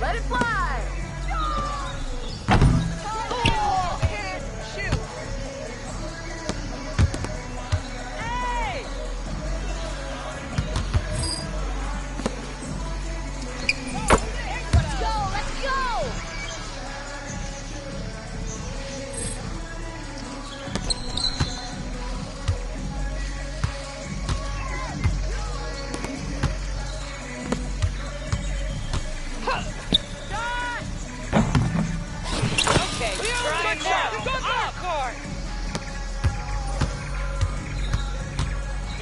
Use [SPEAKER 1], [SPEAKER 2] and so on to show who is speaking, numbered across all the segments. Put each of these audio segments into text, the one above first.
[SPEAKER 1] Let it fly!
[SPEAKER 2] Oh, hit it! Shoot! Hey!
[SPEAKER 1] Let's go! Let's go!
[SPEAKER 2] Okay, try it now. Encore!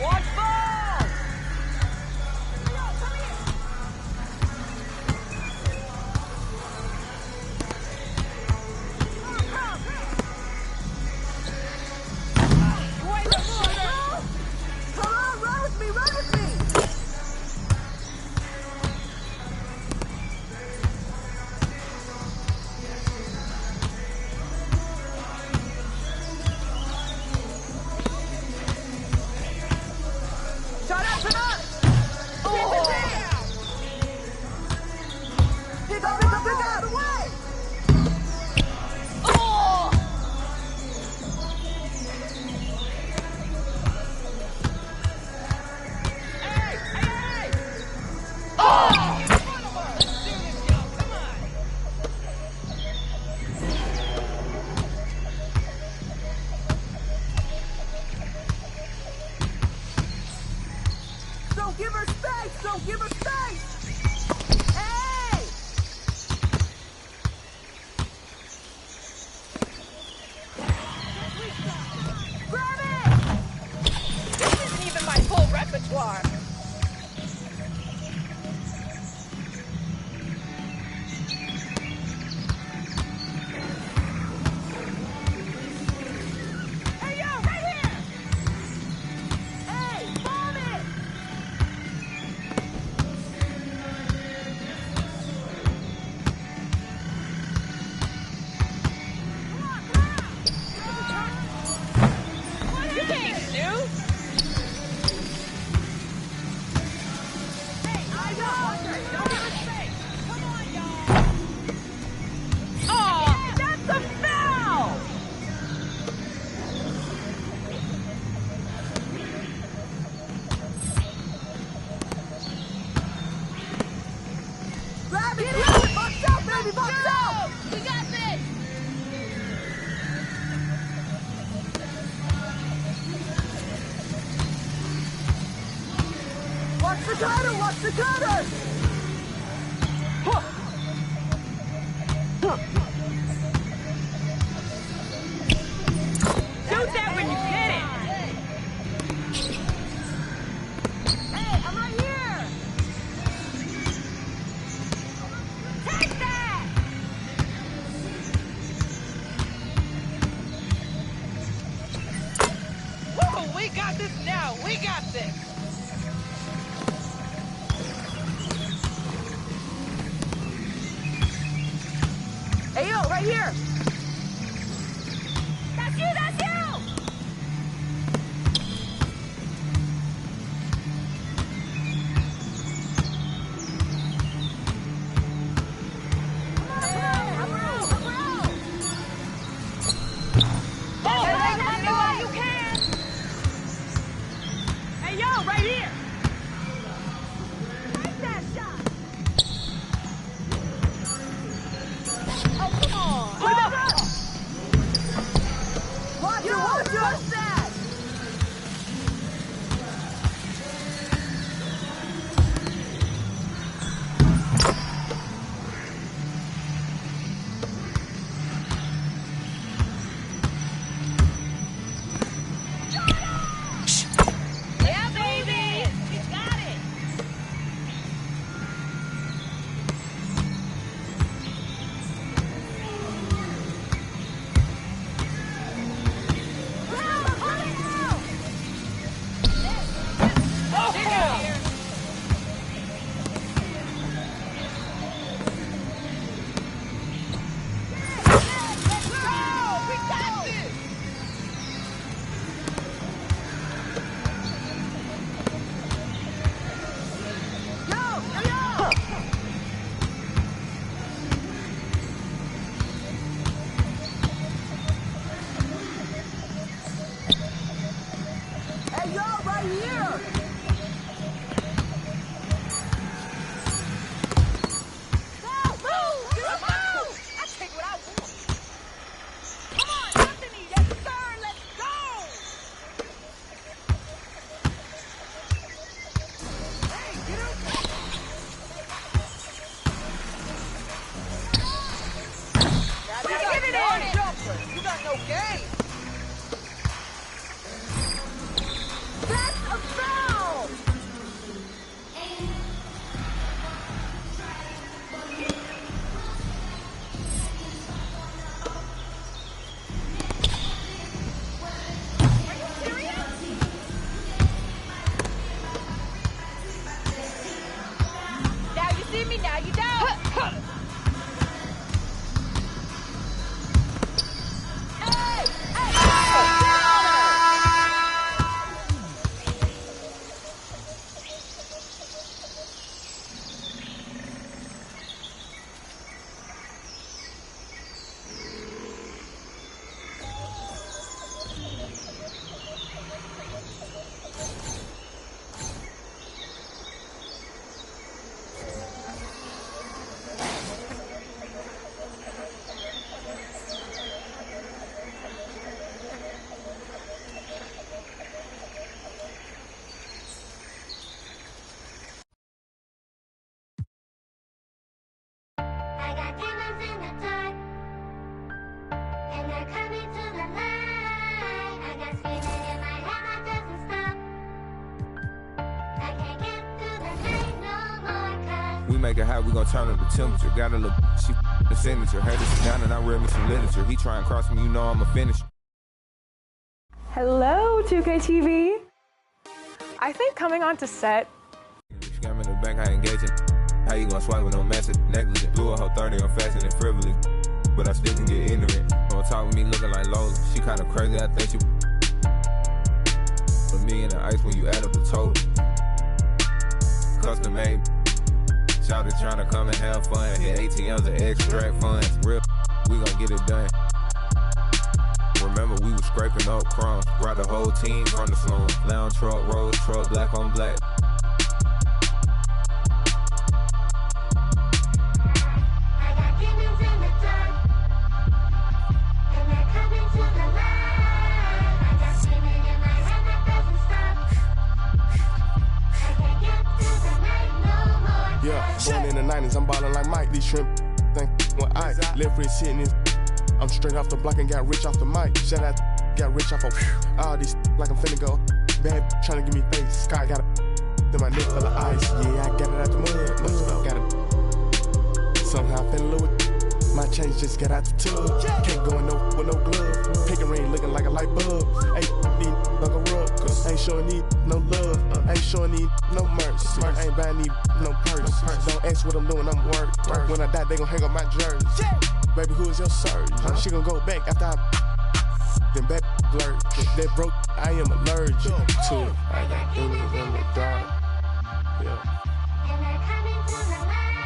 [SPEAKER 2] Watch ball! Wait, the shooter!
[SPEAKER 1] Come on, run with me, run with me! Shot out to us! Pick up, pick up, pick up! Away!
[SPEAKER 2] Oh! Hey! Hey! Oh! Let's do this, y'all. Come on!
[SPEAKER 1] Don't give her space! Don't give her space! Hey! Grab it!
[SPEAKER 2] This isn't even my full repertoire.
[SPEAKER 1] Hey, yo, right here! Hey, bomb it! Come on, come on!
[SPEAKER 2] What you think, Stu?
[SPEAKER 1] Hey, I know!
[SPEAKER 2] Don't give us space. Come on, y'all. Oh,
[SPEAKER 1] That's a foul! Grab it! Grab it! Box out, baby! Box out!
[SPEAKER 2] we got this.
[SPEAKER 1] Watch the cutter! Watch the cutter!
[SPEAKER 2] Shoot that when you get it.
[SPEAKER 1] Hey, I'm right here! Take that!
[SPEAKER 2] Whoa, we got this now. We got this.
[SPEAKER 1] Hey, yo, right here! That's you! That's you!
[SPEAKER 2] Oh, take it any way you can.
[SPEAKER 1] Hey, yo, right here! Take that shot!
[SPEAKER 2] Oh, come on.
[SPEAKER 1] Put it back
[SPEAKER 2] now you don't. Hey! Hey!
[SPEAKER 3] I got demons in the dark, and they're coming to the light. I got screaming in my head that doesn't stop. I can't get through the night no more, 'cause
[SPEAKER 4] We make it hot, we gon' turn up the temperature. Got a little she the signature. Had to sit down and I read me some literature. He try and cross me, you know I'm a finisher.
[SPEAKER 1] Hello, 2K TV. I think coming on to set.
[SPEAKER 4] Scam in the bank, I engage in. How you gon' swipe with no massive negligent? Blew a whole 30, I'm faster than frivolous. But I still can get ignorant. Don't talk with me looking like Lola. She kinda crazy, I think she. But me in the ice when you add up the total. Custom made. Shouted tryna come and have fun. Hit ATMs and extract funds. Real, we gon' get it done. Remember we was scraping up crumbs. Brought the whole team from the slum. Lounge truck, road truck, black on black.
[SPEAKER 3] I got demons in the dark, and they're coming to the light. I got screaming in my head that doesn't stop. I can't get through the night no more.
[SPEAKER 5] Yeah, born in the 90s, I'm ballin' like Mike. These shrimp think when I live free sitting in. I'm straight off the block and got rich off the mic. Shout out, got rich off of all these like I'm finna go. Bad tryna give me face. Sky got then my neck full of ice. Yeah, I got it out the mud. Got it. Somehow I fell in love with. My chains just got out the tub. Can't go in no with no glove. Pink ring looking like a light bulb. Ain't need like a rub. Ain't showing need no love. Ain't showing need no mercy. Ain't buying need no purse. Don't ask what I'm doing, I'm work. When I die, they gon' hang up my jersey. Baby, who is your surgeon? She gon' go back after I then back blurred. That broke, I am allergic to it. I got demons in the dark. Yeah.
[SPEAKER 3] And they're coming to the light.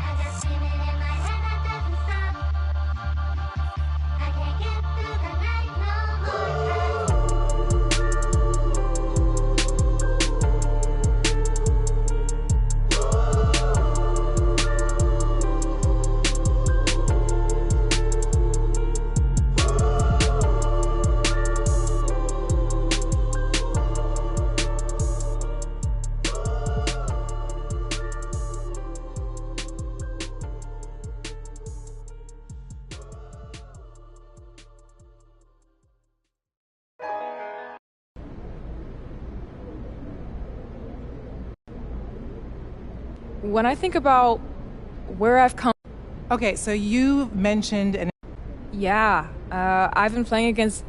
[SPEAKER 3] I got screaming in my head that doesn't stop. I can't get through the night no
[SPEAKER 1] When I think about where I've come,
[SPEAKER 6] Okay, so you mentioned, and
[SPEAKER 1] yeah, I've been playing against.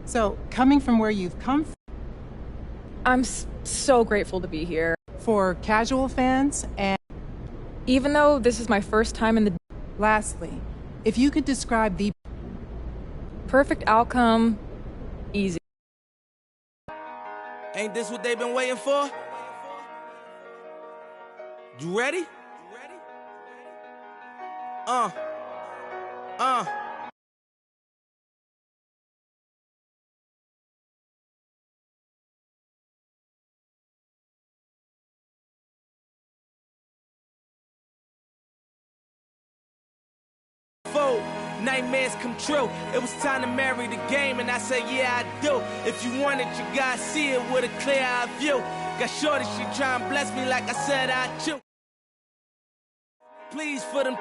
[SPEAKER 6] so coming from where you've come from,
[SPEAKER 1] I'm so grateful to be here.
[SPEAKER 6] for casual fans, and
[SPEAKER 1] Even though this is my first time in the
[SPEAKER 6] lastly, if you could describe the
[SPEAKER 1] perfect outcome, easy.
[SPEAKER 7] Ain't this what they've been waiting for? You ready? Nightmares come true. It was time to marry the game, and I said, yeah, I do. If you want it, you gotta see it with a clear eye view. Got shorty, she try and bless me like I said I chew. Please for them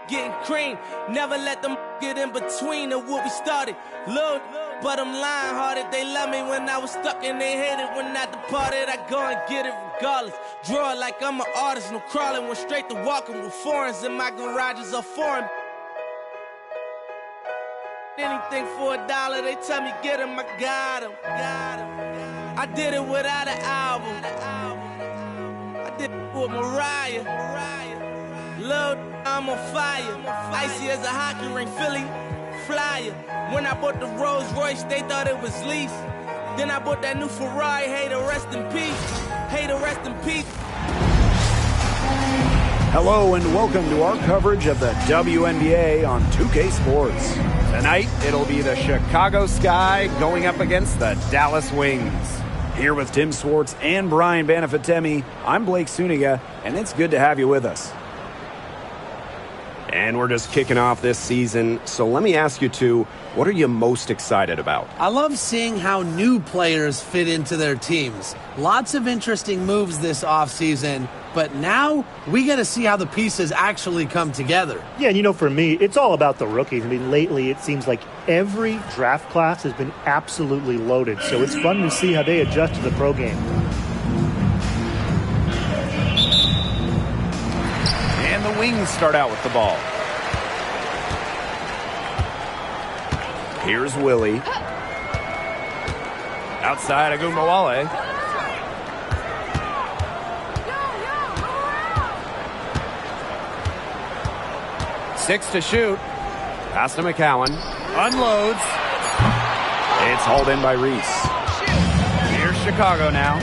[SPEAKER 7] getting cream. Never let them get in between of what we started. Look, but I'm lying hearted. They love me when I was stuck and they hated when I departed. I go and get it regardless. Draw it like I'm an artist. No crawling, went straight to walking with foreigns in my garages are foreign. Anything for $1, they tell me get him, I got him. I did it without an album. I did with Mariah. Lil, I'm on fire. Icy as a hockey ring, Philly flyer. When I bought the Rolls Royce, they thought it was lease. Then I bought that new Ferrari. Hey, to rest in peace. Hey, to rest in peace.
[SPEAKER 8] Hello and welcome to our coverage of the WNBA on 2K Sports. Tonight, it'll be the Chicago Sky going up against the Dallas Wings. Here with Tim Swartz and Brian Banafitemi, I'm Blake Suniga, and it's good to have you with us.
[SPEAKER 9] And we're just kicking off this season, so let me ask you two, what are you most excited about?
[SPEAKER 10] I love seeing how new players fit into their teams. Lots of interesting moves this offseason, but now we get to see how the pieces actually come together.
[SPEAKER 11] Yeah, and you know, for me, it's all about the rookies. I mean, lately it seems like every draft class has been absolutely loaded, so it's fun to see how they adjust to the pro game.
[SPEAKER 8] And the Wings start out with the ball. Here's Willie. Outside Agumbawale. Six to shoot. Pass to McCowan. Unloads. It's hauled in by Reese. Here's Chicago now.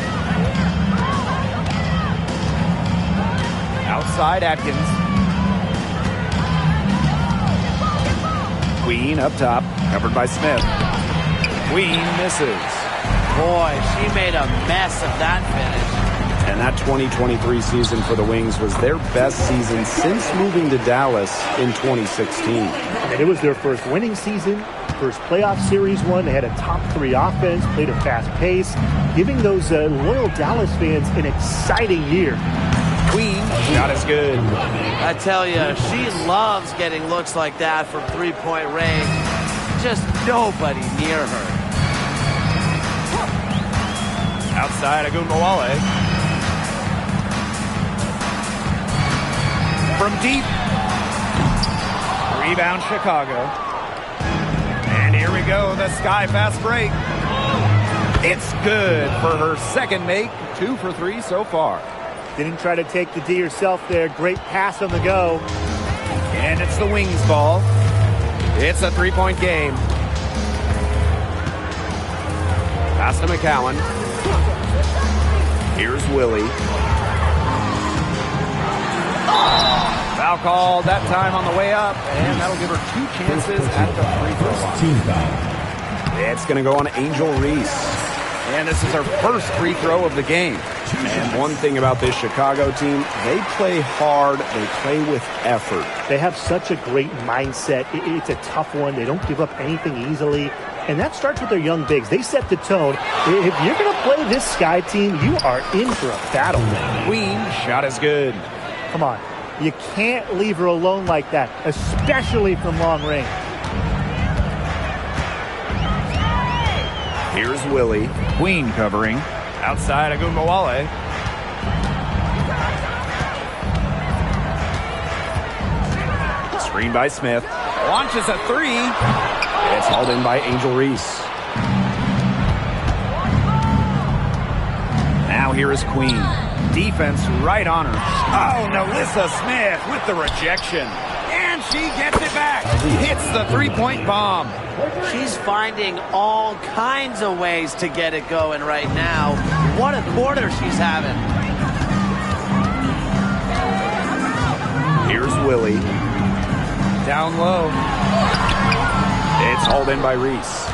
[SPEAKER 8] Outside Atkins. Queen up top, covered by Smith. Queen misses.
[SPEAKER 10] Boy, she made a mess of that finish.
[SPEAKER 9] And that 2023 season for the Wings was their best season since moving to Dallas in 2016.
[SPEAKER 11] And it was their first winning season, first playoff series one. They had a top 3 offense, played a fast pace, giving those loyal Dallas fans an exciting year.
[SPEAKER 8] Queen, shot is good.
[SPEAKER 10] I tell you, she loves getting looks like that from three-point range. Just nobody near her.
[SPEAKER 8] Outside Agumbawale. From deep. Rebound Chicago. And here we go, the Sky fast break. It's good for her second make. 2 for 3 so far.
[SPEAKER 11] Didn't try to take the D yourself there. Great pass on the go.
[SPEAKER 8] And it's the Wings ball. It's a 3-point game. Pass to McCowan. Here's Willie. Foul called that time on the way up, and that'll give her 2 chances at the free throw line. It's going to go on Angel Reese. And this is her first free throw of the game. And one thing about this Chicago team, they play hard, they play with effort.
[SPEAKER 11] They have such a great mindset. It's a tough one. They don't give up anything easily. And that starts with their young bigs. They set the tone. If you're going to play this Sky team, you are in for a battle.
[SPEAKER 8] Queen, shot is good.
[SPEAKER 11] Come on. You can't leave her alone like that, especially from long range.
[SPEAKER 8] Here's Willie. Queen covering. Outside Agumbawale. Screen by Smith. Launches a 3. It's hauled in by Angel Reese. Now here is Queen. Defense right on her. Oh, Nalissa Smith with the rejection. And she gets it back. Hits the 3-point bomb.
[SPEAKER 10] She's finding all kinds of ways to get it going right now. What a quarter she's having.
[SPEAKER 8] Here's Willie. Down low. It's hauled in by Reese.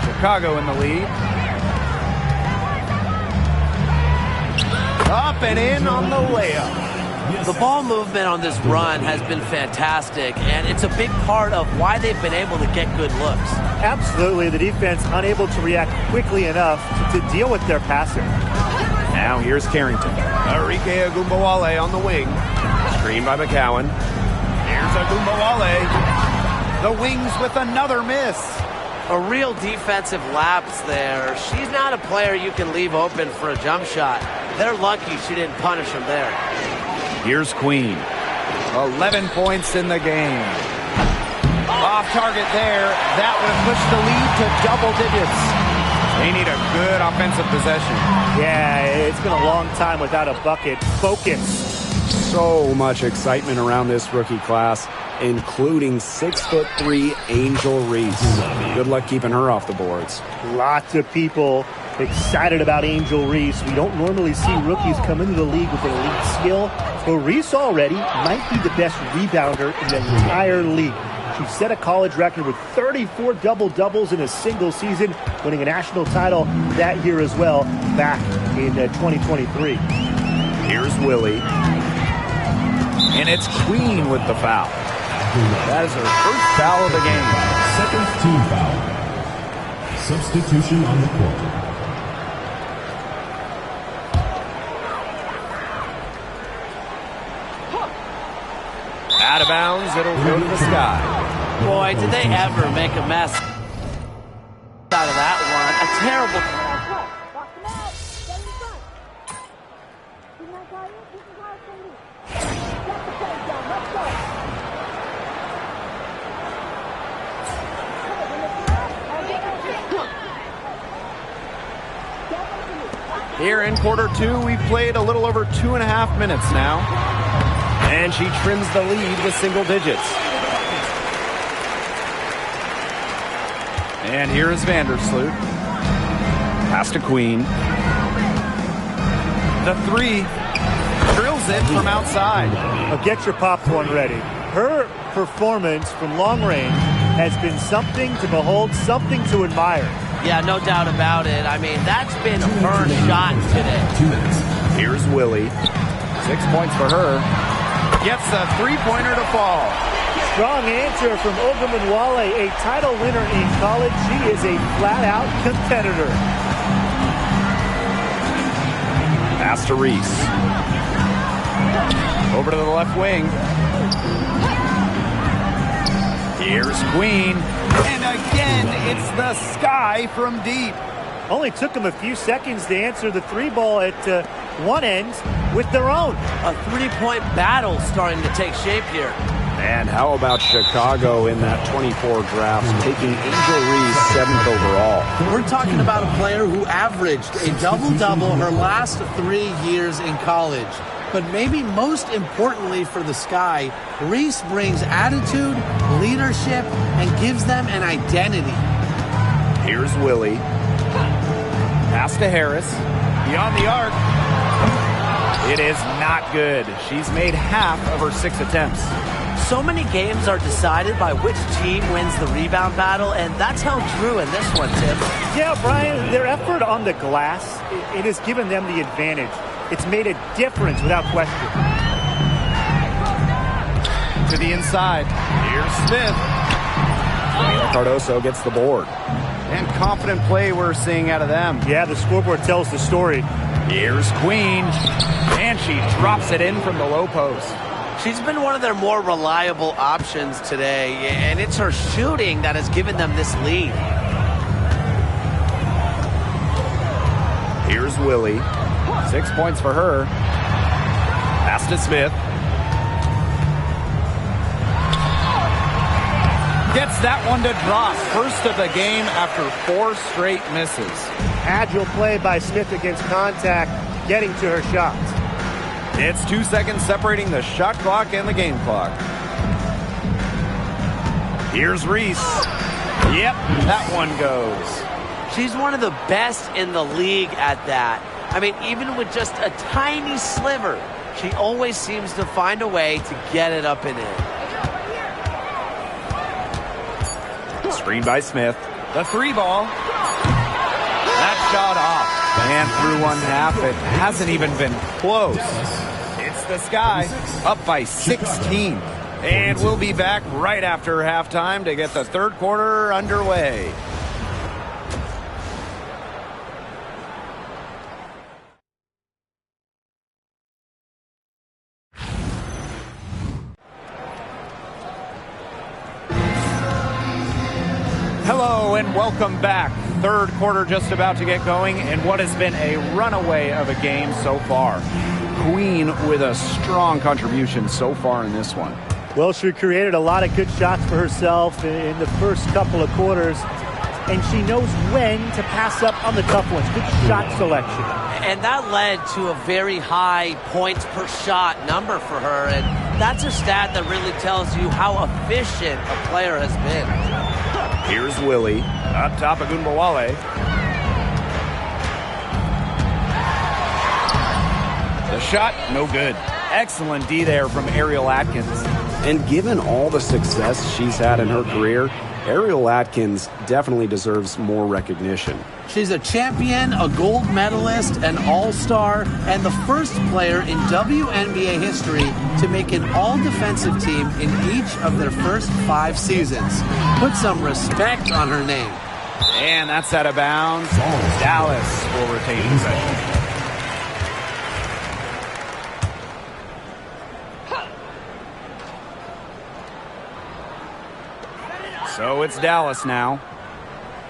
[SPEAKER 8] Chicago in the lead. Up and in on the layup.
[SPEAKER 10] The ball movement on this run has been fantastic, and it's a big part of why they've been able to get good looks.
[SPEAKER 11] Absolutely. The defense unable to react quickly enough to deal with their passer.
[SPEAKER 8] Now here's Carrington. Arike Agumbawale on the wing. Screen by McCowan. Here's Agumbawale. The Wings with another miss.
[SPEAKER 10] A real defensive lapse there. She's not a player you can leave open for a jump shot. They're lucky she didn't punish him there.
[SPEAKER 8] Here's Queen. 11 points in the game. Off target there. That would have pushed the lead to double digits. They need a good offensive possession.
[SPEAKER 11] Yeah, it's been a long time without a bucket. Focus.
[SPEAKER 9] So much excitement around this rookie class, including 6'3" Angel Reese. Good luck keeping her off the boards.
[SPEAKER 11] Lots of people excited about Angel Reese. We don't normally see rookies come into the league with elite skill, but Reese already might be the best rebounder in the entire league. She set a college record with 34 double-doubles in a single season, winning a national title that year as well, back in 2023.
[SPEAKER 8] Here's Willie. And it's Queen with the foul. That is her first foul of the game.
[SPEAKER 12] Second team foul. Substitution on the court.
[SPEAKER 8] Out of bounds, it'll go to the sky.
[SPEAKER 10] Boy, did they ever make a mess out of that one. A terrible...
[SPEAKER 8] Here in quarter two, we've played a little over 2.5 minutes now. And she trims the lead with single digits. And here is Vandersloot. Pass to Queen. The three. Drills it from outside.
[SPEAKER 11] Now get your popcorn ready. Her performance from long range has been something to behold, something to admire.
[SPEAKER 10] Yeah, no doubt about it. I mean, that's been her shot today.
[SPEAKER 12] 2 minutes.
[SPEAKER 8] Here's Willie. 6 points for her. Gets a three-pointer to fall.
[SPEAKER 11] Strong answer from Ogunbowale, a title winner in college. She is a flat-out competitor.
[SPEAKER 8] Pass to Reese. Over to the left wing. Here's Queen. And again, it's the sky from deep.
[SPEAKER 11] Only took them a few seconds to answer the three ball at one end with their own.
[SPEAKER 10] A three-point battle starting to take shape here.
[SPEAKER 9] And how about Chicago in that 24 draft, taking Angel Reese 7th overall?
[SPEAKER 10] We're talking about a player who averaged a double-double her last 3 years in college. But maybe most importantly for the Sky, Reese brings attitude, leadership, and gives them an identity.
[SPEAKER 8] Here's Willie. Pass to Harris. Beyond the arc. It is not good. She's made half of her 6 attempts.
[SPEAKER 10] So many games are decided by which team wins the rebound battle, and that's held true in this one, Tim.
[SPEAKER 11] Yeah, Brian, their effort on the glass, it has given them the advantage. It's made a difference without question.
[SPEAKER 8] To the inside. Here's Smith.
[SPEAKER 9] Cardoso gets the board.
[SPEAKER 8] And confident play we're seeing out of them.
[SPEAKER 11] Yeah, the scoreboard tells the story.
[SPEAKER 8] Here's Queen. And she drops it in from the low post.
[SPEAKER 10] She's been one of their more reliable options today, and it's her shooting that has given them this lead.
[SPEAKER 8] Here's Willie. 6 points for her. Pass to Smith. Gets that one to drop. First of the game after 4 straight misses.
[SPEAKER 11] Agile play by Smith against contact, getting to her shots.
[SPEAKER 8] It's 2 seconds separating the shot clock and the game clock. Here's Reese. Yep, that one goes.
[SPEAKER 10] She's one of the best in the league at that. I mean, even with just a tiny sliver, she always seems to find a way to get it up and in.
[SPEAKER 8] Screen by Smith. The 3 ball. That shot off. And through one half, it hasn't even been close. It's the Sky up by 16. And we'll be back right after halftime to get the third quarter underway. Hello and welcome back. Third quarter just about to get going, and what has been a runaway of a game so far. Queen with a strong contribution so far in this one.
[SPEAKER 11] Well, she created a lot of good shots for herself in the first couple of quarters. and she knows when to pass up on the tough ones. Good shot selection.
[SPEAKER 10] And that led to a very high points per shot number for her, and that's a stat that really tells you how efficient a player has been.
[SPEAKER 8] Here's Willie, up top of Gunbowale. The shot, no good. Excellent D there from Ariel Atkins.
[SPEAKER 9] And given all the success she's had in her career, Ariel Atkins definitely deserves more recognition.
[SPEAKER 10] She's a champion, a gold medalist, an all-star, and the first player in WNBA history to make an all-defensive team in each of their first 5 seasons. Put some respect on her name.
[SPEAKER 8] And that's out of bounds. Dallas will retain possession. So it's Dallas now.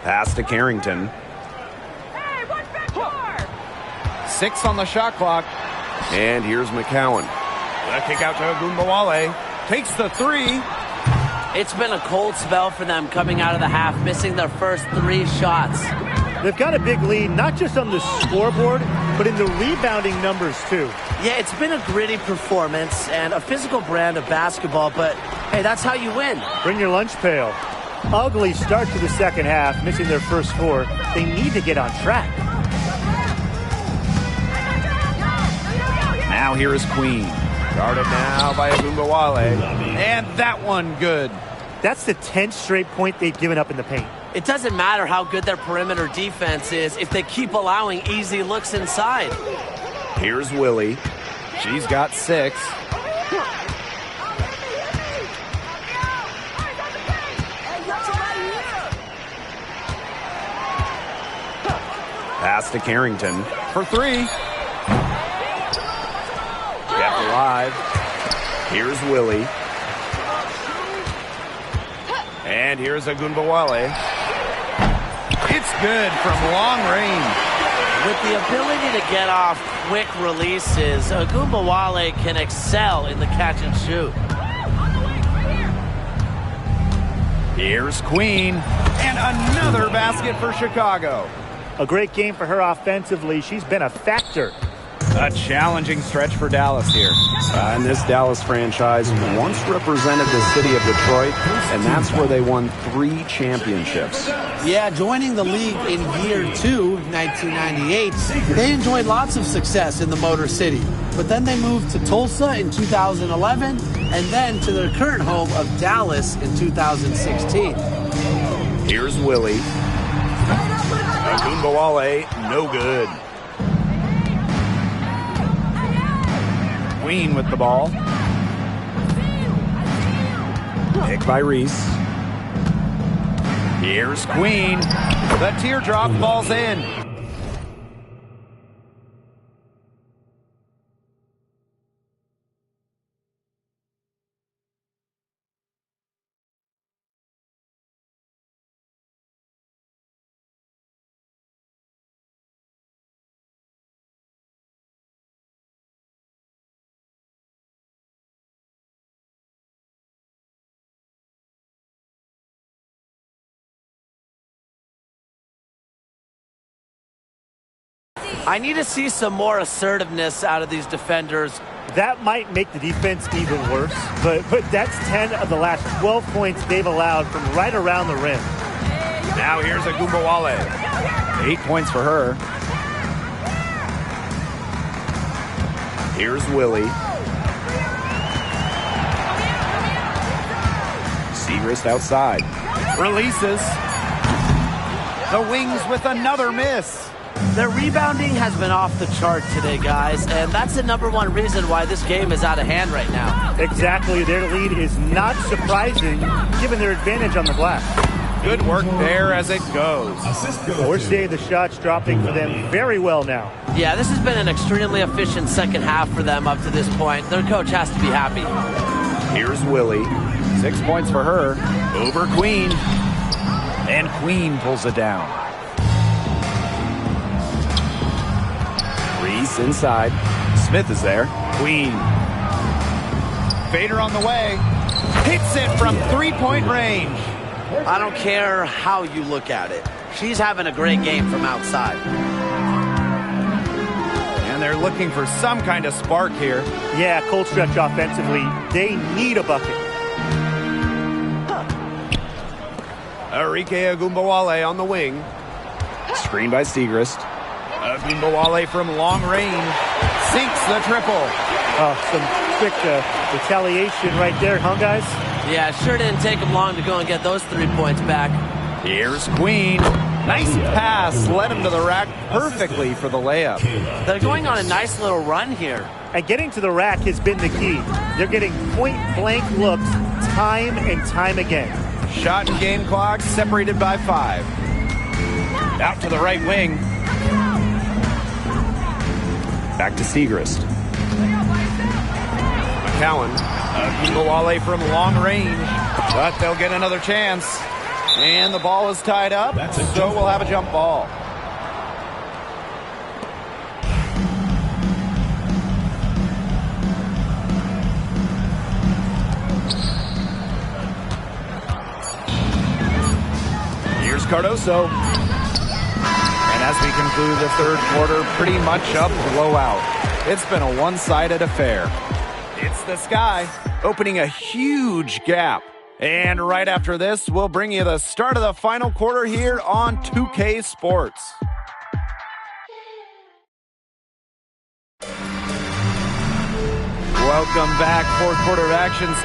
[SPEAKER 8] Pass to Carrington.
[SPEAKER 1] Hey, what's that for?
[SPEAKER 8] 6 on the shot clock.
[SPEAKER 4] And here's McCowan.
[SPEAKER 8] The kick out to Gunbowale. Takes the 3.
[SPEAKER 10] It's been a cold spell for them coming out of the half, missing their first 3 shots.
[SPEAKER 11] They've got a big lead, not just on the scoreboard, but in the rebounding numbers, too.
[SPEAKER 10] Yeah, it's been a gritty performance and a physical brand of basketball, but hey, that's how you win.
[SPEAKER 11] Bring your lunch pail. Ugly start to the second half, missing their first 4. They need to get on track.
[SPEAKER 8] Now here is Queen. Guarded now by Gunbowale. And that one good.
[SPEAKER 11] That's the 10th straight point they've given up in the paint.
[SPEAKER 10] It doesn't matter how good their perimeter defense is if they keep allowing easy looks inside.
[SPEAKER 8] Here's Willie. She's got 6. Pass to Carrington for 3. Kept alive.
[SPEAKER 4] Here's Willie.
[SPEAKER 8] And here's Gunbowale. It's good from long range.
[SPEAKER 10] With the ability to get off quick releases, Gunbowale can excel in the catch and shoot.
[SPEAKER 8] Here's Queen. And another basket for Chicago.
[SPEAKER 11] A great game for her offensively. She's been a factor.
[SPEAKER 8] A challenging stretch for Dallas here.
[SPEAKER 9] And this Dallas franchise once represented the city of Detroit, and that's where they won 3 championships.
[SPEAKER 10] Yeah, joining the league in year 2, 1998, they enjoyed lots of success in the Motor City. But then they moved to Tulsa in 2011, and then to their current home of Dallas in 2016.
[SPEAKER 8] Here's Willie. Gunbowale, no good. Queen with the ball.
[SPEAKER 9] Pick by Reese.
[SPEAKER 8] Here's Queen. The teardrop falls in.
[SPEAKER 10] I need to see some more assertiveness out of these defenders.
[SPEAKER 11] That might make the defense even worse, but that's 10 of the last 12 points they've allowed from right around the rim.
[SPEAKER 8] Now here's Gunbowale. 8 points for her.
[SPEAKER 4] Here's Willie.
[SPEAKER 8] Segrist outside. Releases. The Wings with another miss.
[SPEAKER 10] Their rebounding has been off the chart today, guys, and that's the #1 reason why this game is out of hand right now.
[SPEAKER 11] Exactly. Their lead is not surprising, given their advantage on the glass.
[SPEAKER 8] Good work there as it goes.
[SPEAKER 11] Dorsey, the shots dropping for them very well now.
[SPEAKER 10] Yeah, this has been an extremely efficient second half for them up to this point. Their coach has to be happy.
[SPEAKER 4] Here's Willie.
[SPEAKER 8] 6 points for her. Over Queen. And Queen pulls it down.
[SPEAKER 9] Reese inside.
[SPEAKER 8] Smith is there. Queen. Fader on the way. Hits it from 3-point range.
[SPEAKER 10] I don't care how you look at it. She's having a great game from outside.
[SPEAKER 8] And they're looking for some kind of spark here.
[SPEAKER 11] Yeah, cold stretch offensively. They need a bucket.
[SPEAKER 8] Arike Ogunbowale on the wing.
[SPEAKER 9] Screen by Siegrist.
[SPEAKER 8] Ogunbowale from long range. Sinks the triple.
[SPEAKER 11] Oh, some quick retaliation right there, huh, guys?
[SPEAKER 10] Yeah, sure didn't take them long to go and get those 3 points back.
[SPEAKER 8] Here's Queen. Nice pass. Led him to the rack perfectly for the layup.
[SPEAKER 10] They're going on a nice little run here.
[SPEAKER 11] And getting to the rack has been the key. They're getting point-blank looks time and time again.
[SPEAKER 8] Shot and game clock separated by 5. Out to the right wing.
[SPEAKER 9] Back to Siegrist.
[SPEAKER 8] McCowan. Ogunbowale from long range. But they'll get another chance. And the ball is tied up, so we'll have a jump ball. Here's Cardoso. And as we conclude the third quarter, pretty much a blowout. It's been a one-sided affair. It's the Sky opening a huge gap. And right after this, we'll bring you the start of the final quarter here on 2K Sports. Welcome back, fourth quarter actions.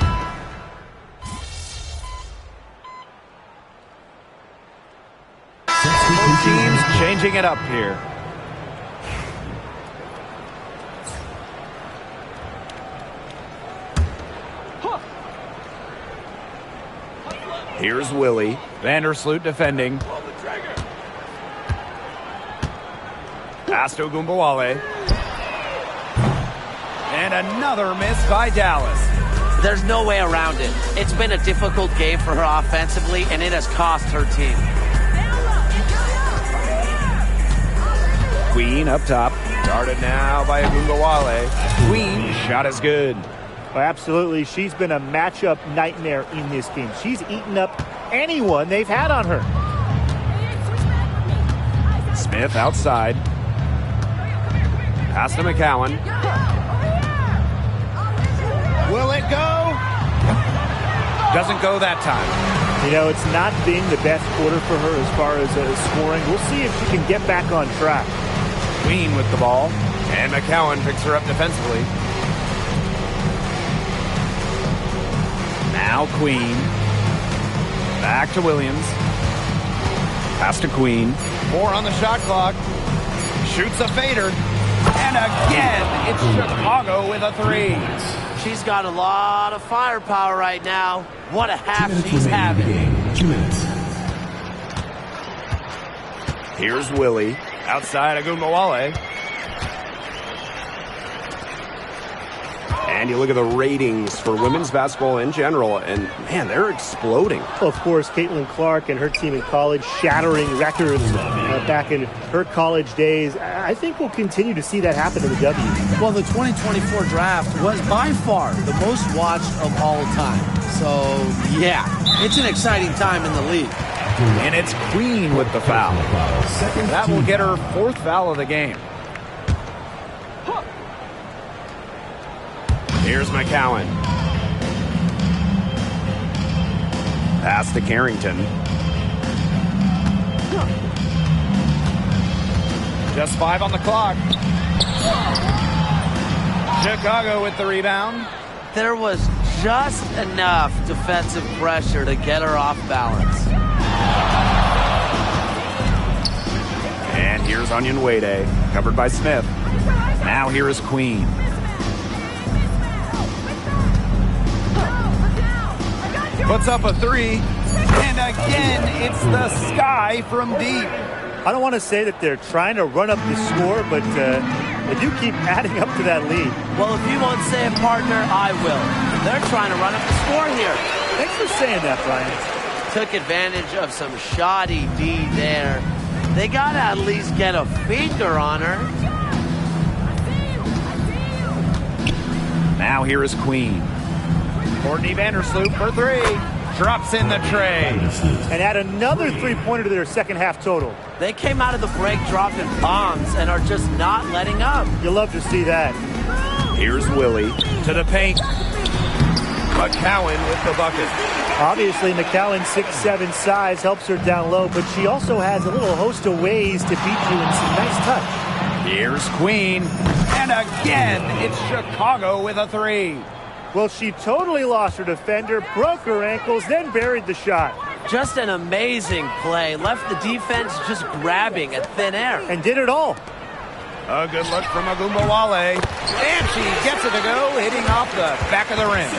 [SPEAKER 8] Both teams changing it up here. Here's Willie. Vandersloot defending. Pass to Ogunbowale. And another miss by Dallas.
[SPEAKER 10] There's no way around it. It's been a difficult game for her offensively, and it has cost her team.
[SPEAKER 8] Queen up top. Guarded now by Ogunbowale. Queen, shot is good.
[SPEAKER 11] Well, absolutely. She's been a matchup nightmare in this game. She's eaten up anyone they've had on her.
[SPEAKER 8] Smith outside. Pass to McCowan. Will it go? Doesn't go that time.
[SPEAKER 11] You know, it's not been the best quarter for her as far as scoring. We'll see if she can get back on track.
[SPEAKER 8] Queen with the ball. And McCowan picks her up defensively. Now Queen. Back to Williams. Pass to Queen. 4 on the shot clock. Shoots a fader. And again, it's Chicago with a 3.
[SPEAKER 10] She's got a lot of firepower right now. What a half she's having.
[SPEAKER 12] 2 minutes.
[SPEAKER 8] Here's Willie. Outside Ogunbowale.
[SPEAKER 9] And you look at the ratings for women's basketball in general, and man, they're exploding.
[SPEAKER 11] Of course, Caitlin Clark and her team in college shattering records back in her college days. I think we'll continue to see that happen in the W.
[SPEAKER 10] Well, the 2024 draft was by far the most watched of all time. So, yeah, it's an exciting time in the league.
[SPEAKER 8] And it's Queen with the foul. That will get her 4th foul of the game.
[SPEAKER 9] Here's McCowan. Pass to Carrington.
[SPEAKER 8] Just 5 on the clock. Chicago with the rebound.
[SPEAKER 10] There was just enough defensive pressure to get her off balance.
[SPEAKER 8] And here's Onion Wade, covered by Smith. Now here is Queen. Puts up a 3. And again, it's the Sky from deep.
[SPEAKER 11] I don't want to say that they're trying to run up the score, but they do keep adding up to that lead.
[SPEAKER 10] Well, if you won't say it, partner, I will. They're trying to run up the score here.
[SPEAKER 11] Thanks for saying that, Brian.
[SPEAKER 10] Took advantage of some shoddy D there. They got to at least get a finger on her.
[SPEAKER 8] Now here is Queen. Courtney Vandersloot for 3. drops in the tray.
[SPEAKER 11] And add another three-pointer to their second half total.
[SPEAKER 10] They came out of the break dropping bombs and are just not letting up.
[SPEAKER 11] You'll love to see that.
[SPEAKER 8] Here's Willie to the paint. McCowan with the bucket.
[SPEAKER 11] Obviously, McCowan's 6'7" size helps her down low, but she also has a little host of ways to beat you in some nice touch.
[SPEAKER 8] Here's Queen. And again, it's Chicago with a three.
[SPEAKER 11] Well, she totally lost her defender, broke her ankles, then buried the shot.
[SPEAKER 10] Just an amazing play. Left the defense just grabbing at thin air.
[SPEAKER 11] And did it all.
[SPEAKER 8] A good look from Agumbawale. And she gets it to go, hitting off the back of the rim.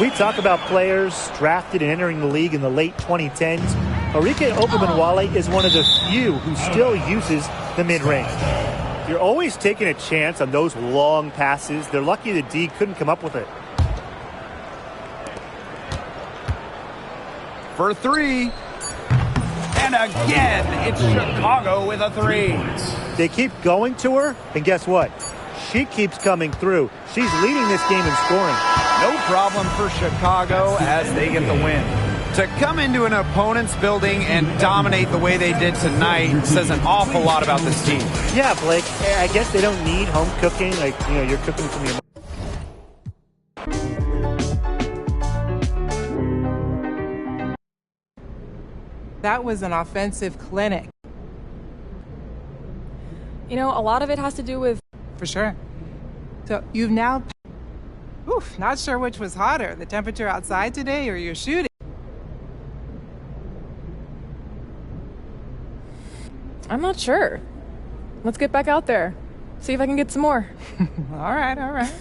[SPEAKER 11] We talk about players drafted and entering the league in the late 2010s. Arike Ogunbowale is one of the few who still uses the mid-range. You're always taking a chance on those long passes. They're lucky the D couldn't come up with it.
[SPEAKER 8] For three. And again, it's Chicago with a three.
[SPEAKER 11] They keep going to her, and guess what? She keeps coming through. She's leading this game in scoring.
[SPEAKER 8] No problem for Chicago as they get the win. To come into an opponent's building and dominate the way they did tonight says an awful lot about this team.
[SPEAKER 11] Yeah, Blake, I guess they don't need home cooking. Like, you're cooking from your...
[SPEAKER 6] That was an offensive clinic.
[SPEAKER 13] A lot of it has to do with...
[SPEAKER 6] For sure. So you've now... not sure which was hotter, the temperature outside today or your shooting.
[SPEAKER 13] I'm not sure. Let's get back out there. See if I can get some more.
[SPEAKER 6] All right.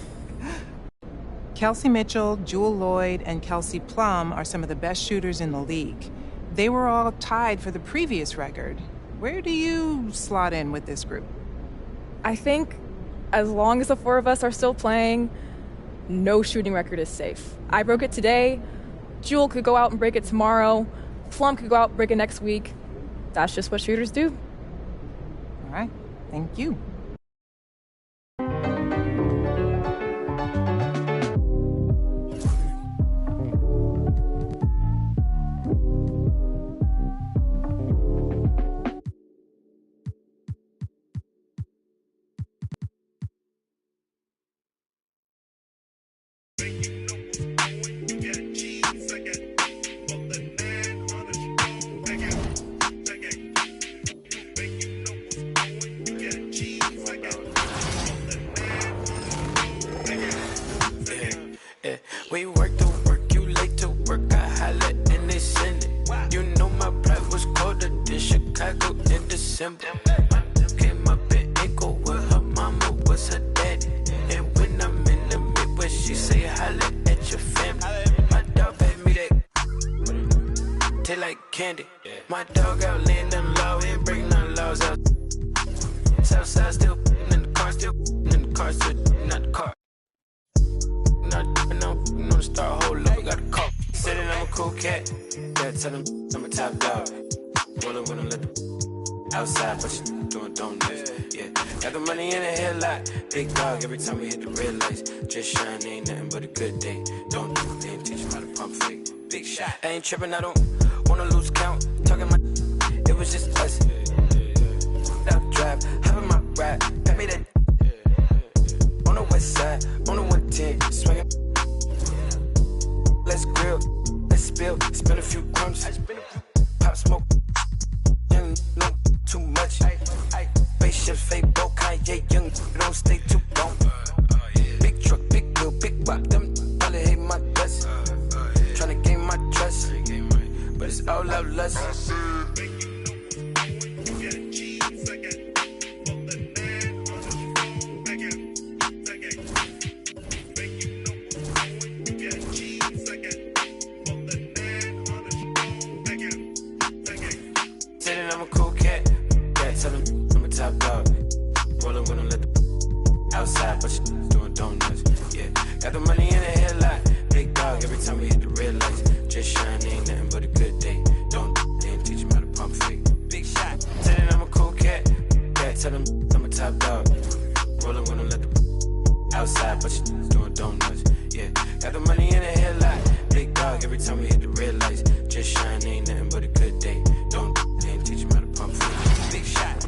[SPEAKER 6] Kelsey Mitchell, Jewel Lloyd, and Kelsey Plum are some of the best shooters in the league. They were all tied for the previous record. Where do you slot in with this group?
[SPEAKER 13] I think as long as the four of us are still playing, no shooting record is safe. I broke it today. Jewel could go out and break it tomorrow. Plum could go out and break it next week. That's just what shooters do.
[SPEAKER 6] All right. Thank you.
[SPEAKER 14] We work to work, you late to work, I holla and they send it. You know my pride was colder than Chicago in December. Came up in Echo with her mama was her daddy. And when I'm in the Midwest, she say holla at your family. My dog paid me that taste like candy. My dog out laying them low, ain't breaking none laws out. Southside still in the car, still not the car. No, start hold up, I got a call. Said that I'm a cool cat. Yeah, tell him I'm a top dog. Wanna let the outside, but you doing donuts. Yeah, got the money in the headlight. Big dog every time we hit the red lights. Just shine, ain't nothing but a good day. Don't do a thing, teach you how to pump fake. Big shot. I ain't tripping, I don't wanna lose count. Talking my, it was just us. Up drive, hop in my ride, pat me that. On the west side, on the 110, swinging. Let's grill, let's spill, spin a few crumbs. Pop smoke, young, no, too much. Spaceships, fake boat, Kanye, young, don't stay too long. Big truck, big wheel, big rock, them probably hate my guts. Tryna gain my trust, but it's all love lust. Outside, but you doing donuts. Yeah, got the money in the headlight. Big dog every time we hit the red lights. Just shine, ain't nothing but a good day. Don't then teach him how to pump fake. Big shot. Tell him I'm a cool cat. Yeah, tell him I'm a top dog. Rollin' when I let the outside, but you doing donuts. Yeah, got the money in the headlight. Big dog. dog every time we hit the red lights. Just shine, ain't nothing but a good day. Don't teach him how to pump fake. Big shot.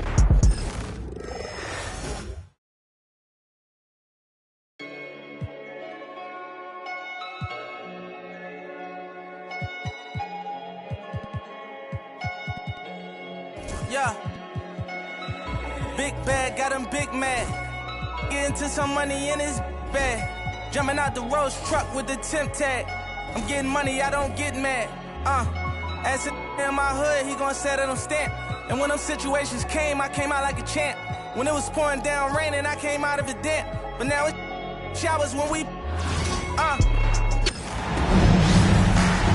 [SPEAKER 7] Yeah. Big bag, got him big mad. Get into some money in his bag. Jumping out the Rolls truck with the temp tag. I'm getting money, I don't get mad. As in my hood, he gon' set it on stamp. And when them situations came, I came out like a champ. When it was pouring down raining, I came out of it damp. But now it's showers when we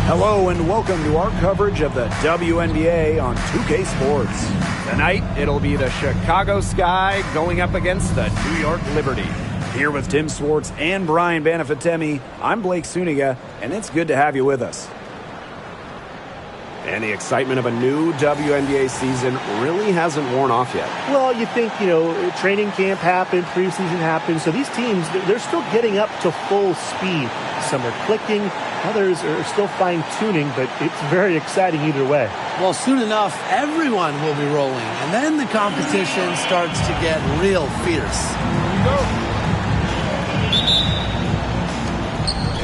[SPEAKER 9] Hello and welcome to our coverage of the WNBA on 2K Sports. Tonight, it'll be the Chicago Sky going up against the New York Liberty. Here with Tim Swartz and Brian Banafitemi, I'm Blake Suniga, and it's good to have you with us. And the excitement of a new WNBA season really hasn't worn off yet.
[SPEAKER 11] Well, you think, training camp happened, preseason happened, so these teams, they're still getting up to full speed. Some are clicking, others are still fine-tuning, but it's very exciting either way.
[SPEAKER 10] Well, soon enough, everyone will be rolling, and then the competition starts to get real fierce.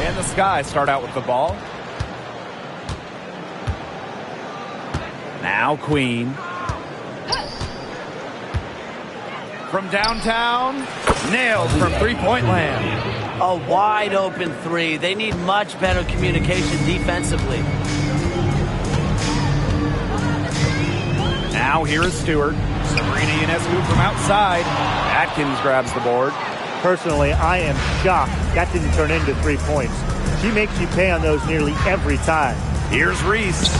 [SPEAKER 8] And the Sky start out with the ball. Now Queen. From downtown, nailed from three-point land.
[SPEAKER 15] A wide open three. They need much better communication defensively.
[SPEAKER 8] Now here is Stewart. Sabrina Ionescu from outside. Atkins grabs the board.
[SPEAKER 11] Personally, I am shocked that didn't turn into 3 points. She makes you pay on those nearly every time.
[SPEAKER 8] Here's Reese.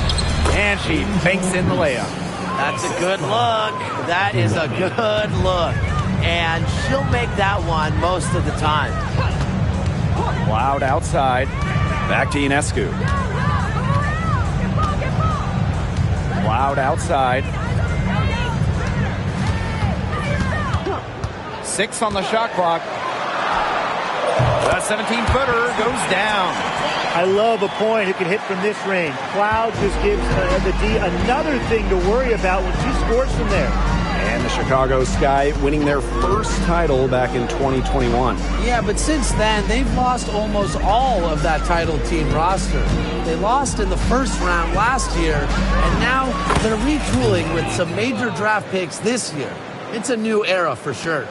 [SPEAKER 8] And she banks in the layup.
[SPEAKER 15] That's a good look. That is a good look. And she'll make that one most of the time.
[SPEAKER 8] Loud outside. Back to Ionescu. Loud outside. 6 on the shot clock. The 17-footer goes down.
[SPEAKER 11] I love a point who can hit from this range. Cloud just gives the D another thing to worry about when she scores from there.
[SPEAKER 9] And the Chicago Sky winning their first title back in 2021.
[SPEAKER 10] Yeah, but since then, they've lost almost all of that title team roster. They lost in the first round last year, and now they're retooling with some major draft picks this year. It's a new era for sure.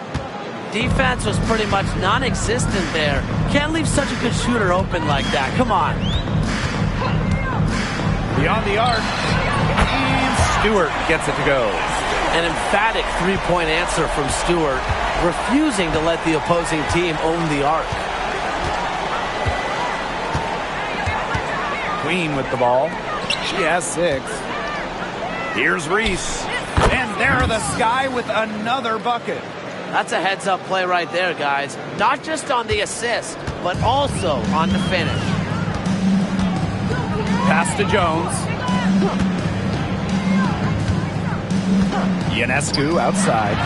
[SPEAKER 15] Defense was pretty much non-existent there. Can't leave such a good shooter open like that. Come on.
[SPEAKER 8] Beyond the arc. And Stewart gets it to go.
[SPEAKER 15] An emphatic three-point answer from Stewart, refusing to let the opposing team own the arc.
[SPEAKER 8] Queen with the ball. She has 6. Here's Reese. And there are the Sky with another bucket.
[SPEAKER 15] That's a heads-up play right there, guys. Not just on the assist, but also on the finish.
[SPEAKER 8] Pass to Jones. Ionescu outside.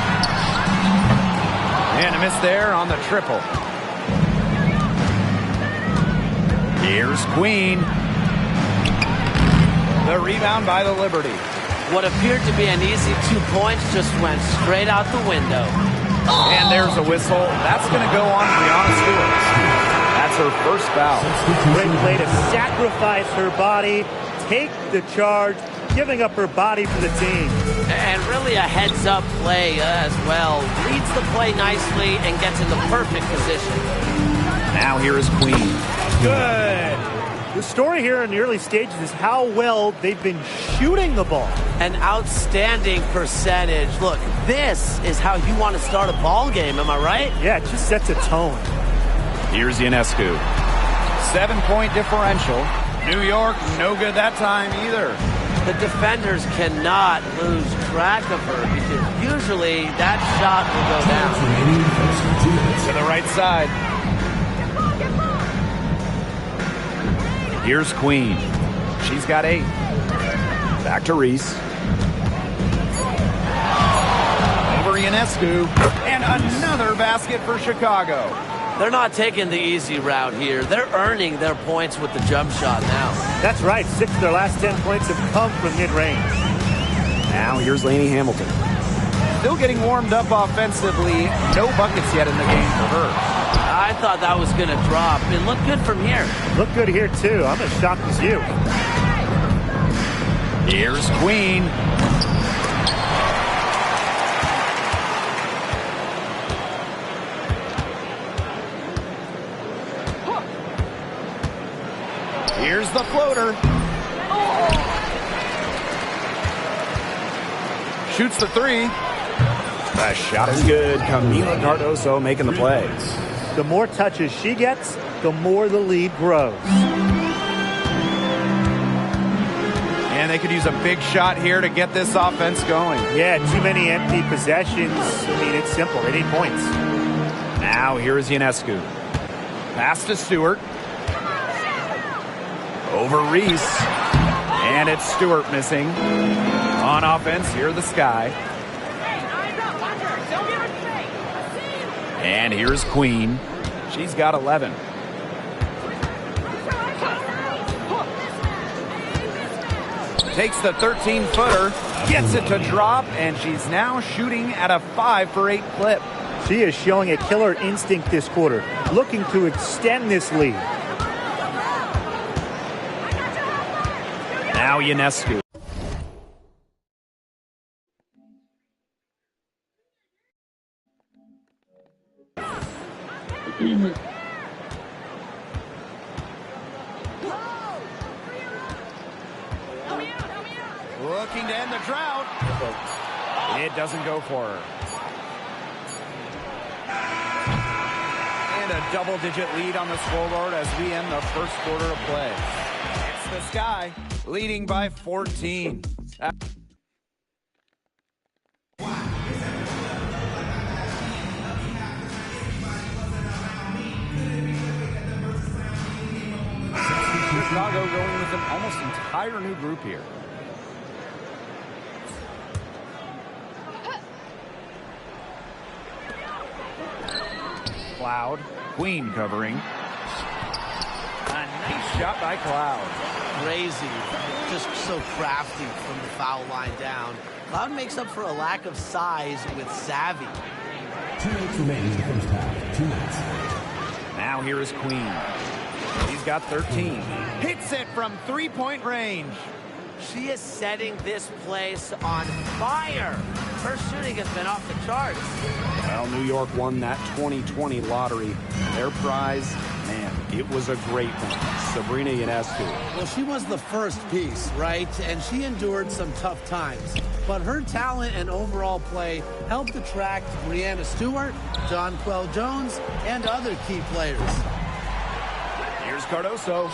[SPEAKER 8] And a miss there on the triple. Here's Queen. The rebound by the Liberty.
[SPEAKER 15] What appeared to be an easy 2 points just went straight out the window.
[SPEAKER 8] And there's a whistle. That's going to go on Brianna Stewart. That's her first foul.
[SPEAKER 11] Great play to sacrifice her body, take the charge, giving up her body for the team.
[SPEAKER 15] And really a heads-up play as well. Reads the play nicely and gets in the perfect position.
[SPEAKER 8] Now here is Queen.
[SPEAKER 11] Good. The story here in the early stages is how well they've been shooting the ball.
[SPEAKER 15] An outstanding percentage. Look, this is how you want to start a ball game, am I right?
[SPEAKER 11] Yeah, it just sets a tone.
[SPEAKER 8] Here's Ionescu. 7-point differential. New York, no good that time either.
[SPEAKER 15] The defenders cannot lose track of her because usually that shot will go down.
[SPEAKER 8] To the right side. Here's Queen. She's got 8. Back to Reese. Over Ionescu. And another basket for Chicago.
[SPEAKER 15] They're not taking the easy route here. They're earning their points with the jump shot now.
[SPEAKER 11] That's right. 6 of their last 10 points have come from mid-range.
[SPEAKER 8] Now here's Lainey Hamilton. Still getting warmed up offensively. No buckets yet in the game for her.
[SPEAKER 15] I thought that was going to drop. It looked good from here.
[SPEAKER 11] Look good here, too. I'm as shocked as you.
[SPEAKER 8] Here's Queen. Here's the floater. Shoots the 3. The shot is good. Camila Cardoso making the plays.
[SPEAKER 11] The more touches she gets, the more the lead grows.
[SPEAKER 8] And they could use a big shot here to get this offense going.
[SPEAKER 11] Yeah, too many empty possessions. I mean, it's simple. They need points.
[SPEAKER 8] Now here's Ionescu. Pass to Stewart. Over Reese. And it's Stewart missing. On offense, here the Sky. And here's Queen. She's got 11. Takes the 13-footer, gets it to drop, and she's now shooting at a 5 for 8 clip.
[SPEAKER 11] She is showing a killer instinct this quarter, looking to extend this lead.
[SPEAKER 8] Now Ionescu. Looking to end the drought. It doesn't go for her. And a double-digit lead on the scoreboard as we end the first quarter of play. It's the Sky leading by 14. Chicago going with an almost entire new group here. Cloud. Queen covering. A nice shot by Cloud.
[SPEAKER 15] Crazy. Just so crafty from the foul line down. Cloud makes up for a lack of size with savvy.
[SPEAKER 12] 2 minutes remaining in the first half. 2 minutes.
[SPEAKER 8] Now here is Queen. He's got 13. Hits it from three-point range.
[SPEAKER 15] She is setting this place on fire. Her shooting has been off the charts.
[SPEAKER 8] Well, New York won that 2020 lottery. Their prize, man, it was a great one. Sabrina Ionescu.
[SPEAKER 10] Well, she was the first piece, right? And she endured some tough times. But her talent and overall play helped attract Breanna Stewart, Jonquel Jones, and other key players.
[SPEAKER 8] Here's Cardoso.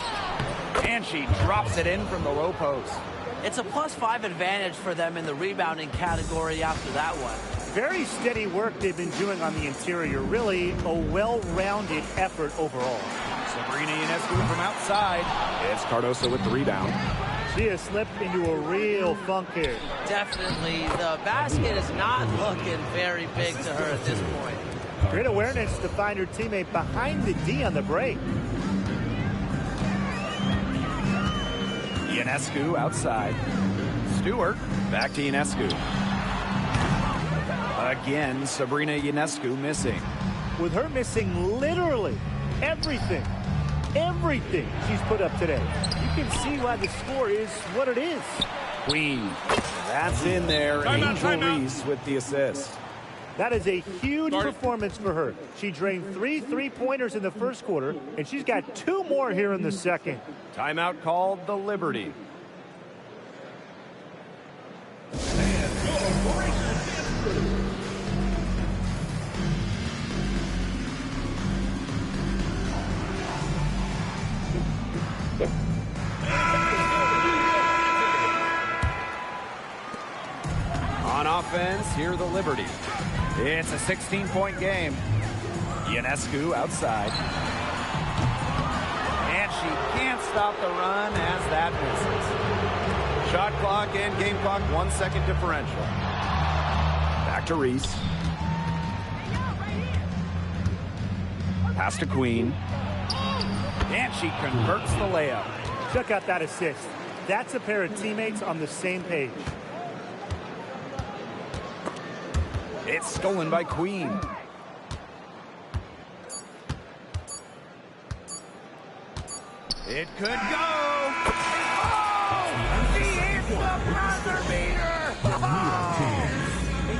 [SPEAKER 8] And she drops it in from the low post.
[SPEAKER 15] It's a +5 advantage for them in the rebounding category after that one.
[SPEAKER 11] Very steady work they've been doing on the interior. Really a well-rounded effort overall.
[SPEAKER 8] Sabrina Ionescu from outside. It's Cardoso with the rebound.
[SPEAKER 11] She has slipped into a real funk here.
[SPEAKER 15] Definitely. The basket is not looking very big to her at this point.
[SPEAKER 11] Great awareness to find her teammate behind the D on the break.
[SPEAKER 8] Ionescu outside. Stewart back to Ionescu. Again, Sabrina Ionescu missing.
[SPEAKER 11] With her missing literally everything she's put up today. You can see why the score is what it is.
[SPEAKER 8] Queen. That's in there. Angel Reese with the assist.
[SPEAKER 11] That is a huge performance for her. She drained 3 3-pointers in the first quarter, and she's got 2 more here in the second.
[SPEAKER 8] Timeout called the Liberty. On offense, here the Liberty. It's a 16-point game. Ionescu outside. And she can't stop the run as that misses. Shot clock and game clock, 1 second differential. Back to Reese.
[SPEAKER 9] Pass to Queen. And she converts the layup.
[SPEAKER 11] Check out that assist. That's a pair of teammates on the same page.
[SPEAKER 9] It's stolen by Queen. It could go.
[SPEAKER 2] Oh! She hits the buzzer beater! Oh!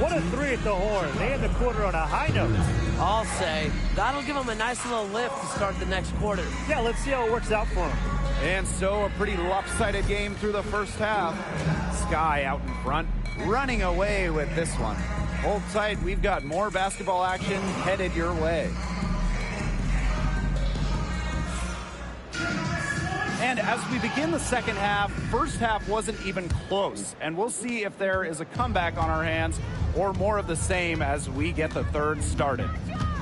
[SPEAKER 11] What a three at the horn. They end the quarter on a high note.
[SPEAKER 15] I'll say, that'll give them a nice little lift to start the next quarter.
[SPEAKER 11] Yeah, let's see how it works out for them.
[SPEAKER 9] And so a pretty lopsided game through the first half. Sky out in front, running away with this one. Hold tight, we've got more basketball action headed your way. And as we begin the second half, first half wasn't even close. And we'll see if there is a comeback on our hands or more of the same as we get the third started.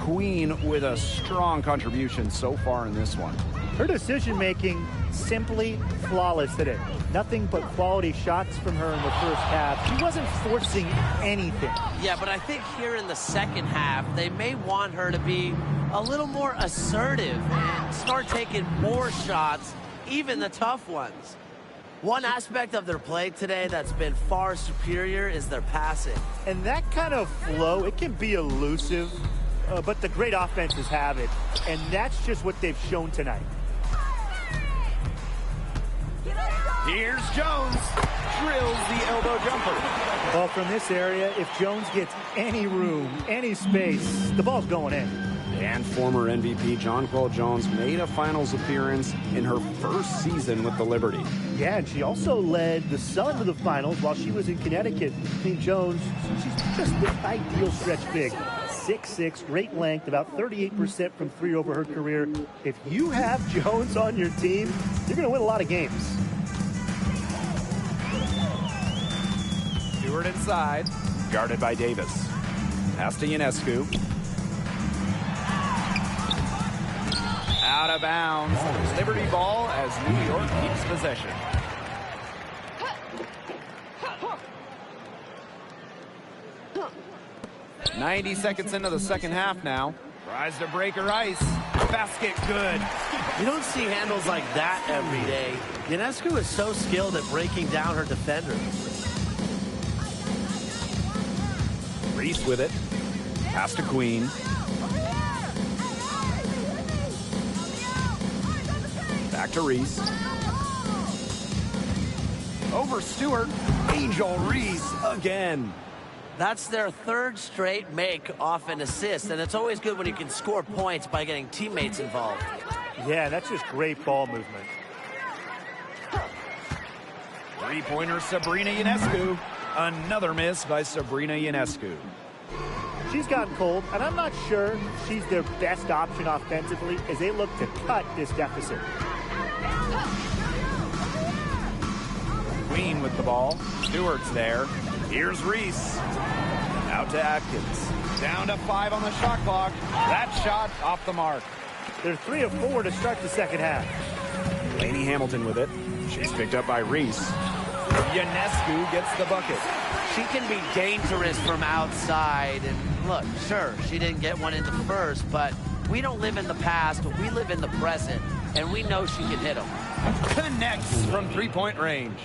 [SPEAKER 9] Queen with a strong contribution so far in this one.
[SPEAKER 11] Her decision-making simply flawless today. Nothing but quality shots from her in the first half. She wasn't forcing anything.
[SPEAKER 15] Yeah, but I think here in the second half, they may want her to be a little more assertive and start taking more shots, even the tough ones. One aspect of their play today that's been far superior is their passing.
[SPEAKER 11] And that kind of flow, it can be elusive, but the great offenses have it. And that's just what they've shown tonight.
[SPEAKER 9] Here's Jones. Drills the elbow jumper.
[SPEAKER 11] Well, from this area, if Jones gets any room, any space, the ball's going in.
[SPEAKER 9] And former MVP Jonquel Jones made a finals appearance in her first season with the Liberty.
[SPEAKER 11] Yeah, and she also led the Sun to the finals while she was in Connecticut. I mean, Jones, she's just the ideal stretch big. 6'6", great length, about 38% from three over her career. If you have Jones on your team, you're going to win a lot of games.
[SPEAKER 9] Stewart inside, guarded by Davis. Pass to Ionescu. Out of bounds. Liberty ball as New York keeps possession. "90 seconds into the second half now. Tries to break her ice. Basket good.
[SPEAKER 15] You don't see handles like that every day. Ionescu is so skilled at breaking down her defenders.
[SPEAKER 9] Reese with it. Pass to Queen. Back to Reese. Over Stewart. Angel Reese again.
[SPEAKER 15] That's their third straight make off an assist, and it's always good when you can score points by getting teammates involved.
[SPEAKER 11] Yeah, that's just great ball movement.
[SPEAKER 9] Three-pointer Sabrina Ionescu. Another miss by Sabrina Ionescu.
[SPEAKER 11] She's gotten cold, and I'm not sure she's their best option offensively as they look to cut this deficit.
[SPEAKER 9] Queen with the ball. Stewart's there. Here's Reese. Out to Atkins. Down to 5 on the shot clock. That shot off the mark.
[SPEAKER 11] They're 3 of 4 to start the second half.
[SPEAKER 9] Laney Hamilton with it. She's picked up by Reese. Ionescu gets the bucket.
[SPEAKER 15] She can be dangerous from outside. And look, sure, she didn't get one in the first, but we don't live in the past. We live in the present, and we know she can hit them.
[SPEAKER 9] Connects from three-point range.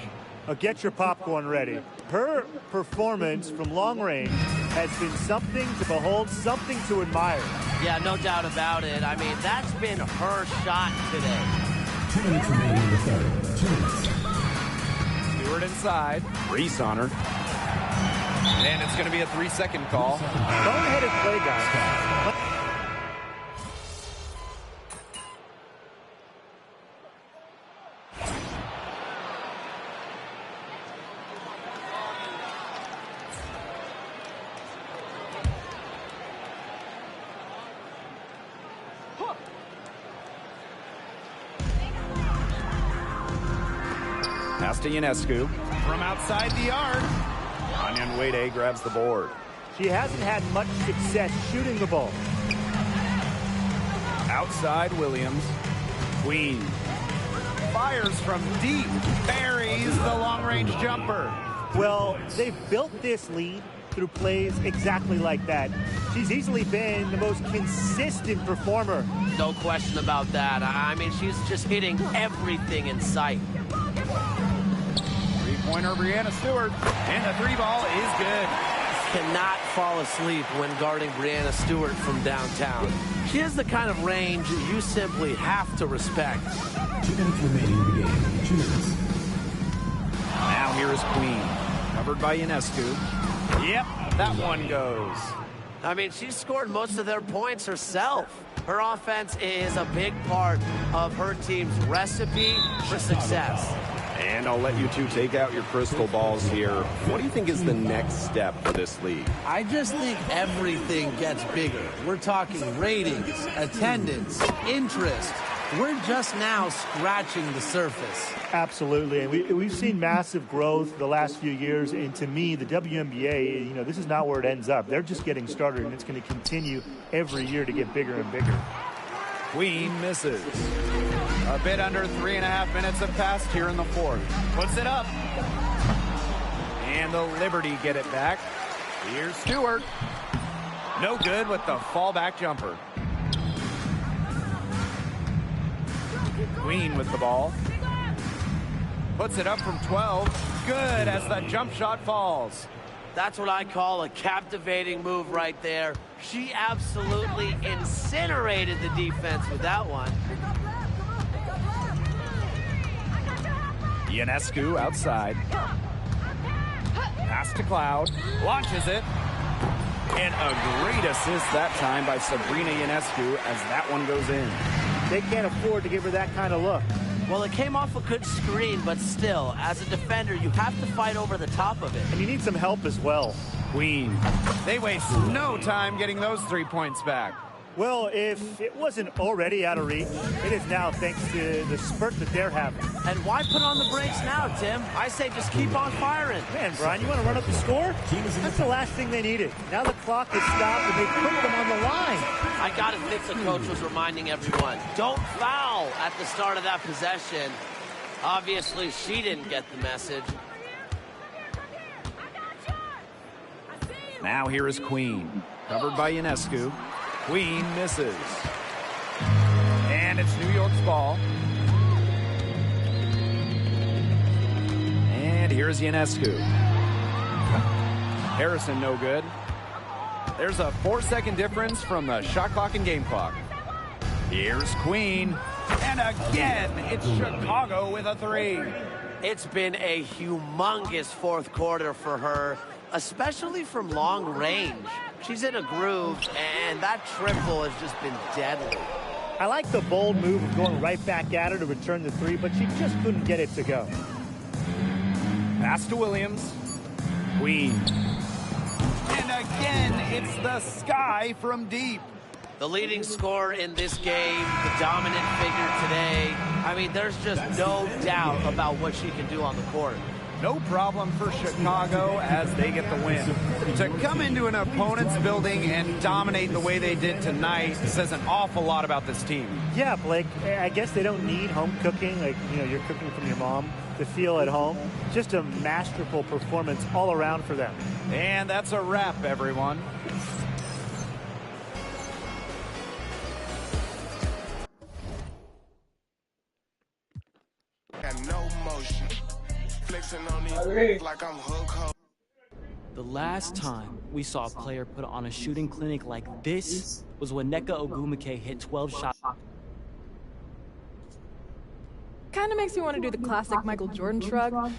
[SPEAKER 11] Get your popcorn ready. Her performance from long range has been something to behold, something to admire.
[SPEAKER 15] Yeah, no doubt about it. I mean, that's been her shot today.
[SPEAKER 12] 2 minutes remaining in the third. 2 minutes.
[SPEAKER 9] Stewart inside. Reese on her. And it's going to be a 3-second call.
[SPEAKER 11] Boneheaded play, guys.
[SPEAKER 9] Pass to Ionescu. From outside the arc. Anya Nwede grabs the board.
[SPEAKER 11] She hasn't had much success shooting the ball.
[SPEAKER 9] Outside Williams. Queen. Fires from deep. Buries the long-range jumper.
[SPEAKER 11] Well, they've built this lead through plays exactly like that. She's easily been the most consistent performer.
[SPEAKER 15] No question about that. I mean, she's just hitting everything in sight.
[SPEAKER 9] Three-pointer, Breanna Stewart, and the three ball is good.
[SPEAKER 15] Cannot fall asleep when guarding Breanna Stewart from downtown. She has the kind of range you simply have to respect.
[SPEAKER 12] 2 minutes remaining in the game. 2 minutes.
[SPEAKER 9] Now here is Queen, covered by Ionescu. Yep, that one goes.
[SPEAKER 15] I mean, she scored most of their points herself. Her offense is a big part of her team's recipe for success.
[SPEAKER 8] And I'll let you two take out your crystal balls here. What do you think is the next step for this league?
[SPEAKER 10] I just think everything gets bigger. We're talking ratings, attendance, interest. We're just now scratching the surface.
[SPEAKER 11] Absolutely, and we've seen massive growth the last few years, and to me, the WNBA, you know, this is not where it ends up. They're just getting started, and it's going to continue every year to get bigger and bigger.
[SPEAKER 9] Queen misses. A bit under 3.5 minutes have passed here in the fourth. Puts it up. And the Liberty get it back. Here's Stewart. No good with the fallback jumper. Queen with the ball. Puts it up from 12. Good as the jump shot falls.
[SPEAKER 15] That's what I call a captivating move right there. She absolutely incinerated the defense with that one.
[SPEAKER 9] Ionescu outside. Pass to Cloud. Launches it. And a great assist that time by Sabrina Ionescu as that one goes in.
[SPEAKER 11] They can't afford to give her that kind of look.
[SPEAKER 15] Well, it came off a good screen, but still, as a defender, you have to fight over the top of it.
[SPEAKER 11] And you need some help as well.
[SPEAKER 9] Queen. They waste no time getting those 3 points back.
[SPEAKER 11] Well, if it wasn't already out of reach, it is now thanks to the spurt that they're having.
[SPEAKER 15] And why put on the brakes now, Tim? I say just keep on firing.
[SPEAKER 11] Man, Brian, you want to run up the score? That's the last thing they needed. Now the clock is stopped and they put them on the line.
[SPEAKER 15] I gotta think the coach was reminding everyone, don't foul at the start of that possession. Obviously, she didn't get the message.
[SPEAKER 9] Now here is Queen, covered by Ionescu. Queen misses. And it's New York's ball. And here's Ionescu. Harrison no good. There's a 4-second difference from the shot clock and game clock. Here's Queen. And again, it's Chicago with a three.
[SPEAKER 15] It's been a humongous fourth quarter for her, especially from long range. She's in a groove, and that triple has just been deadly.
[SPEAKER 11] I like the bold move of going right back at her to return the three, but she just couldn't get it to go.
[SPEAKER 9] Pass to Williams. Queen. And again, it's the Sky from deep.
[SPEAKER 15] The leading scorer in this game, the dominant figure today. I mean, there's just no doubt about what she can do on the court.
[SPEAKER 9] No problem for Chicago as they get the win. To come into an opponent's building and dominate the way they did tonight says an awful lot about this team.
[SPEAKER 11] Yeah, Blake, I guess they don't need home cooking, like, you know, you're cooking from your mom, to feel at home. Just a masterful performance all around for them.
[SPEAKER 9] And that's a wrap, everyone.
[SPEAKER 5] Got no motion. Flexing on these like I'm hook.
[SPEAKER 16] The last time we saw a player put on a shooting clinic like this was when Nneka Ogwumike hit 12 shots.
[SPEAKER 13] Kind of makes me want to do the classic Michael Jordan shrug.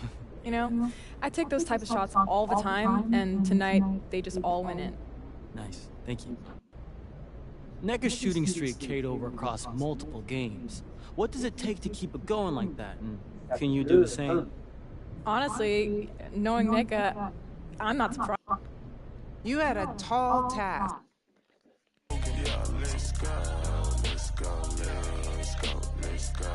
[SPEAKER 13] You know, I take those type of shots all the time, and tonight they just all went in.
[SPEAKER 16] Nice, thank you. Nneka's shooting streak carried over across multiple games. What does it take to keep it going like that? And can you do the same?
[SPEAKER 13] Honestly, knowing Nneka, I'm not surprised.
[SPEAKER 6] You had a tall task.
[SPEAKER 5] Yeah, let's go, let's go, let's go, let's go,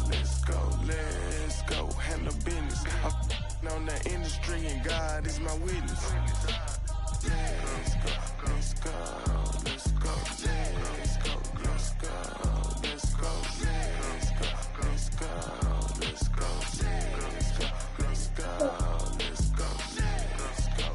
[SPEAKER 5] let's go, let's go. Handle business. I'm on the industry and God is my witness. Let's go, let's go, let's go, let's go, let's go, let's go, let's go, let's go, let's go, let's go, let's go, let's go, let's go.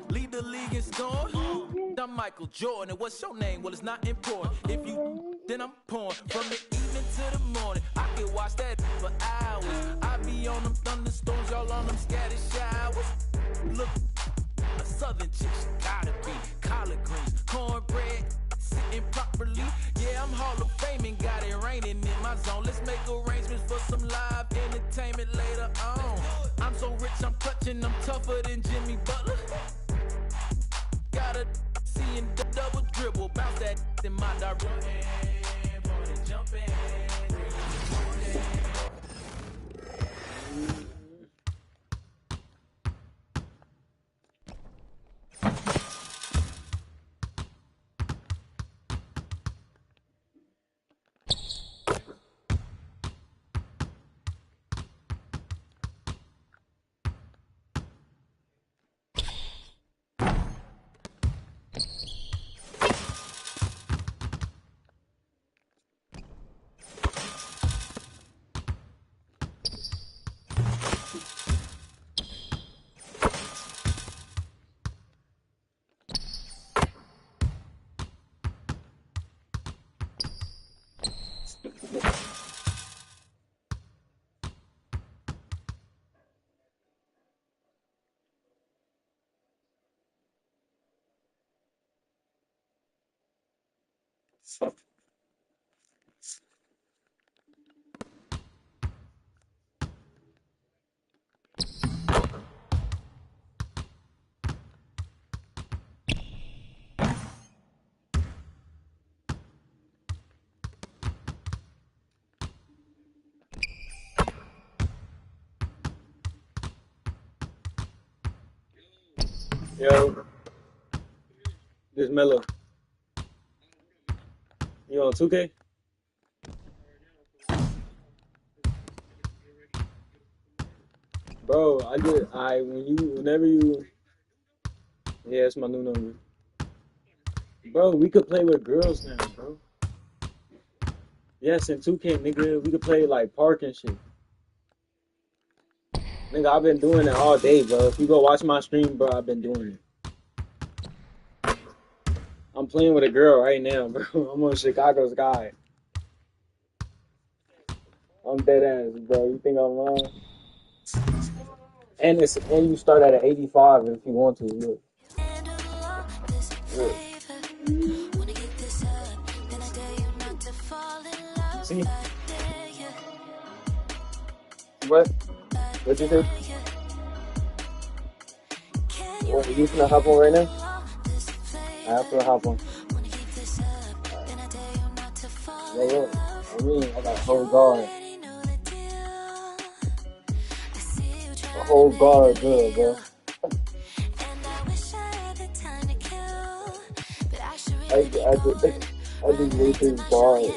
[SPEAKER 7] Lead the league in scoring. I'm Michael Jordan, and what's your name? Well, it's not important. If you then I'm pouring from the evening to the morning. I can watch that for hours. I be on them thunderstorms, y'all on them scattered showers. Look, a southern chick, she gotta be collard greens, cornbread, sitting properly. Yeah, I'm Hall of Fame and got it raining in my zone. Let's make arrangements for some live entertainment later on. I'm so rich, I'm clutching, I'm tougher than Jimmy Butler. Gotta see and double dribble, bounce that in my direction. Jumping.
[SPEAKER 17] Yo, this Melo. You on 2K? Bro, whenever you, yeah, it's my new number. Bro, we could play with girls now, bro. Yes, in 2K, nigga, we could play like park and shit. Nigga, I've been doing it all day, bro. If you go watch my stream, bro, I've been doing it. I'm playing with a girl right now, bro. I'm on Chicago Sky. I'm dead ass, bro. You think I'm lying? And you start at an 85 if you want to. Look. Look. See? What? What'd you say? What, you finna hop on right now? I have to hop on. Look. I mean, I got a whole guard. A whole guard good, bro. I just made this guard.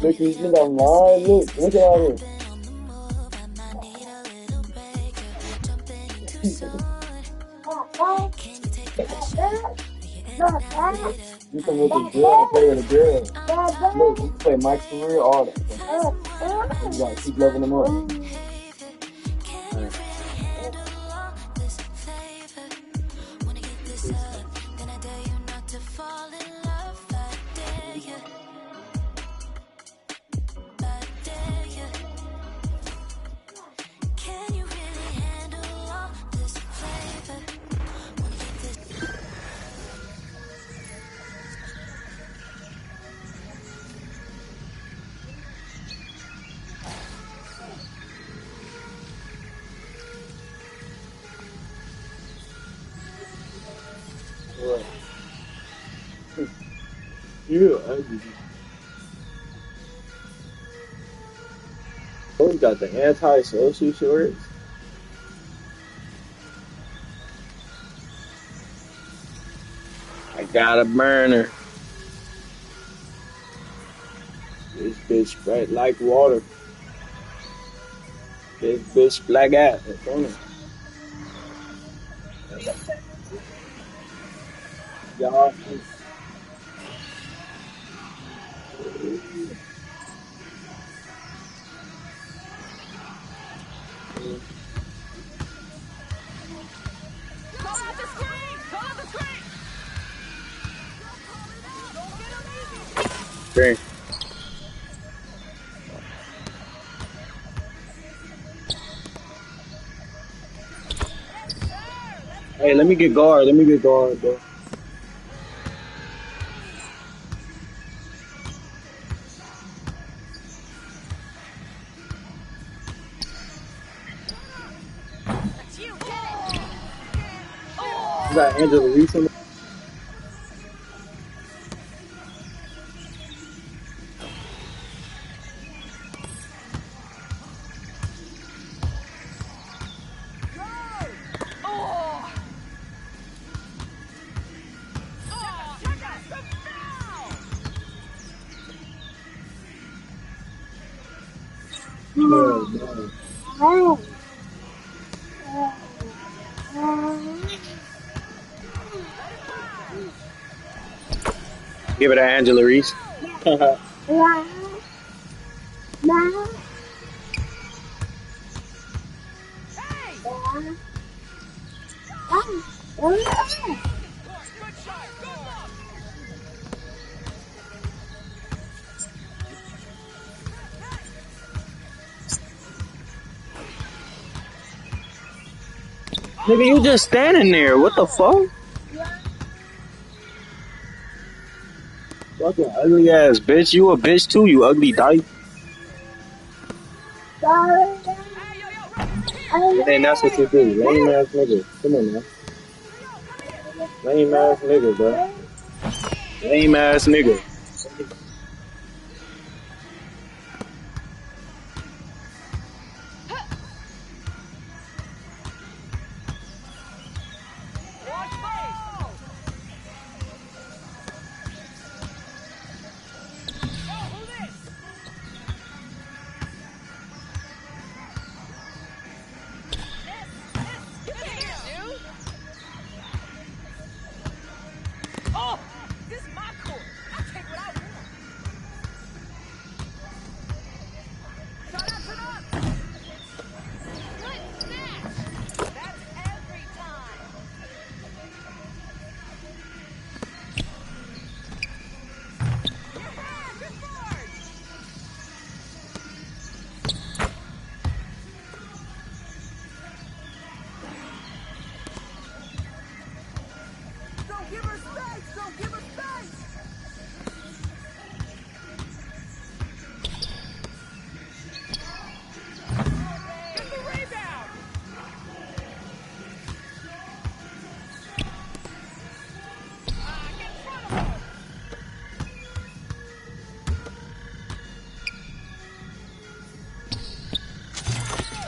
[SPEAKER 17] Look, you think I'm lying? Look at all this. You can make a girl and play with a girl. Look, you can play Mike's career, all that. You gotta keep loving them up. Yeah, oh, you got the anti-social shorts. I got a burner. This bitch bright like water. This bitch black ass. Y'all.
[SPEAKER 2] Call out the screen! Call out the screen!
[SPEAKER 17] Great. Hey, let me get guard. Let me get guard, bro. You got Angela Reese on the Give it to Angela Reese. Nigga, you just standing there. What the fuck? Fucking ugly ass bitch. You a bitch too, you ugly dyke. Hey, that's what you do. Lame ass nigga. Come on, man. Lame ass nigga, bro. Lame ass nigga.
[SPEAKER 2] Oh, this is my court. I take what I want. Shut up, shut up. Good snatch. That's every time. Yeah, good board. Don't give her space! Don't give her space! Get the rebound! Get in front of her!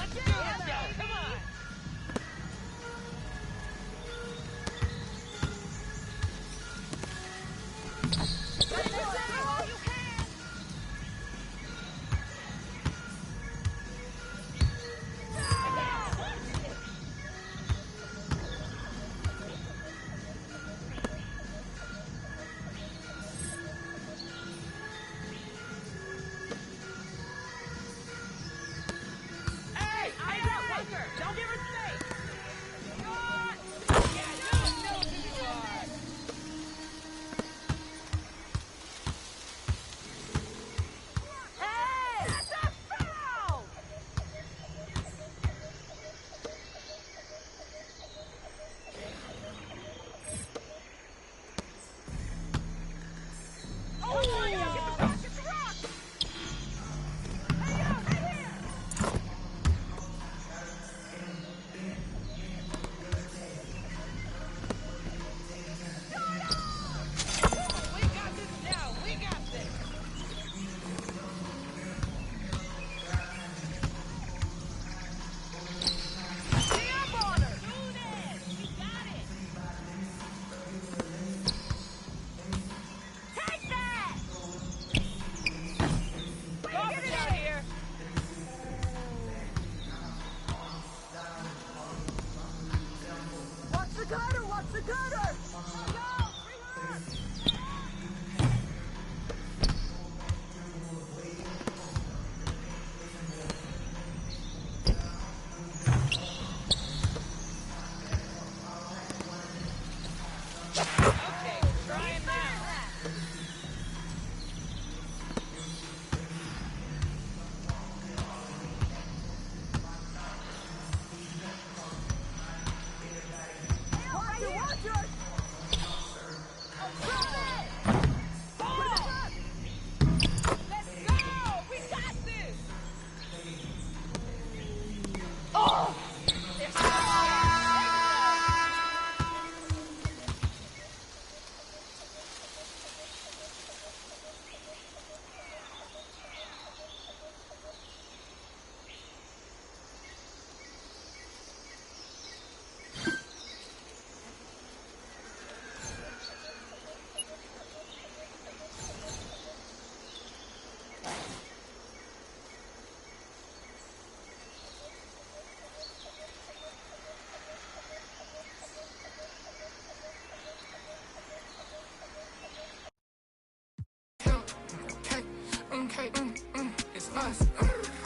[SPEAKER 2] Let's go! Come on! Hey! I got her! Don't give her space! Yeah, no, no,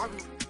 [SPEAKER 18] I be